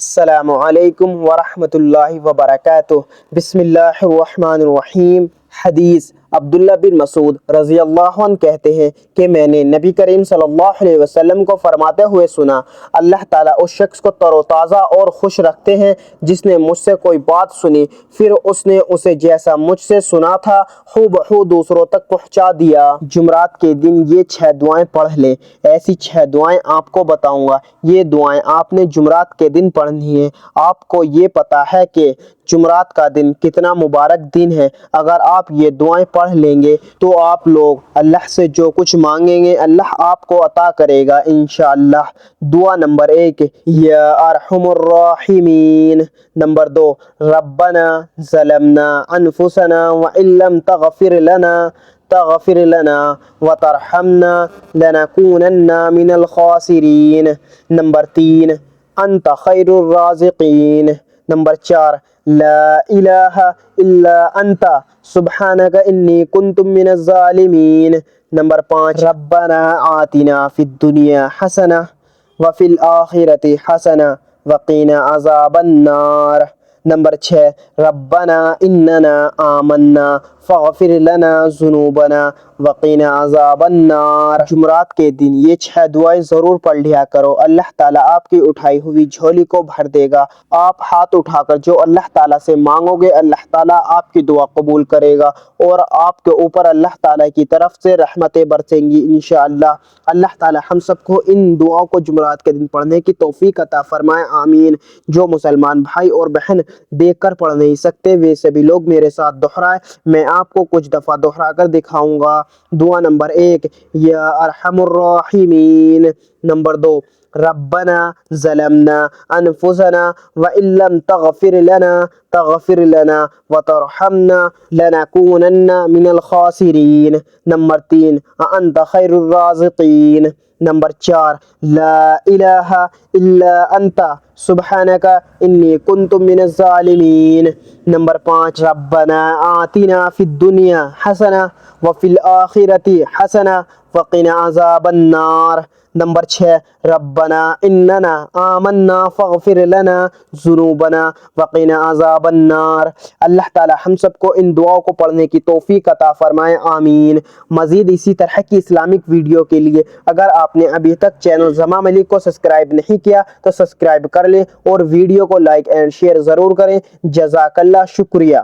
السلام علیکم ورحمۃ اللہ وبرکاتہ۔ بسم اللہ الرحمن الرحیم۔ حدیث عبداللہ بن مسعود رضی اللہ عنہ کہتے ہیں کہ میں نے نبی کریم صلی اللہ علیہ وسلم کو فرماتے ہوئے سنا، اللہ تعالیٰ اس شخص کو تر و تازہ اور خوش رکھتے ہیں جس نے مجھ سے کوئی بات سنی، پھر اس نے اسے جیسا مجھ سے سنا تھا ہو بہو دوسروں تک پہنچا دیا۔ جمعرات کے دن یہ 6 دعائیں پڑھ لیں۔ ایسی 6 دعائیں آپ کو بتاؤں گا، یہ دعائیں آپ نے جمعرات کے دن پڑھنی ہے۔ آپ کو یہ پتہ ہے کہ جمعرات کا دن کتنا مبارک دن ہے۔ اگر آپ یہ دعائیں پڑھ لیں گے تو آپ لوگ اللہ سے جو کچھ مانگیں گے اللہ آپ کو عطا کرے گا انشاءاللہ۔ دعا نمبر 1، یا ارحم الراحمین۔ نمبر 2، ربنا ظلمنا انفسنا وان لم تغفر لنا وترحمنا لنكونن من الخاسرین۔ نمبر 3، انت خیر الرازقین۔ نمبر 4، لا الہ الا انت سبحانک انی کنت من الظالمین۔ نمبر 5، ربنا آتنا فی الدنیا حسنہ وفی الآخرۃ حسنہ وقنا عذاب النار۔ نمبر 6، ربنا اننا آمنا فاغفر لنا ذنوبنا وقنا عذاب النار۔ جمعرات کے دن یہ 6 دعائیں ضرور پڑھ لیا کرو، اللہ تعالیٰ آپ کی اٹھائی ہوئی جھولی کو بھر دے گا۔ آپ ہاتھ اٹھا کر جو اللہ تعالیٰ سے مانگو گے اللہ تعالیٰ آپ کی دعا قبول کرے گا اور آپ کے اوپر اللہ تعالیٰ کی طرف سے رحمتیں برسیں گی انشاءاللہ۔ اللہ تعالیٰ ہم سب کو ان دعاؤں کو جمعرات کے دن پڑھنے کی توفیق عطا فرمائے، آمین۔ جو مسلمان بھائی اور بہن دیکھ کر پڑھ نہیں سکتے وہ سبھی لوگ میرے ساتھ دہرائے، میں آپ کو کچھ دفعہ دہرا کر دکھاؤں گا۔ دعا نمبر 1، یا ارحم الراحمین۔ نمبر 2، ربنا ظلمنا انفسنا وان لم تغفر لنا وترحمنا لنكونن من الخاسرین۔ نمبر 3، انت خیر الرازقین۔ نمبر 4، لا الہ الا انت سبحانک انی کنت من الظالمین۔ نمبر 5، ربنا آتنا فی الدنیا حسنہ وفی الآخرۃ حسنہ وقنا عذاب النار۔ نمبر 6، ربنا اننا آمنا فاغفر لنا ذنوبنا وقنا عذاب النار۔ اللہ تعالی ہم سب کو ان دعاؤں کو پڑھنے کی توفیق عطا فرمائے، آمین۔ مزید اسی طرح کی اسلامک ویڈیو کے لیے اگر آپ نے ابھی تک چینل زماں ملک کو سبسکرائب نہیں کیا تو سبسکرائب کر لیں اور ویڈیو کو لائک اینڈ شیئر ضرور کریں۔ جزاک اللہ، شکریہ۔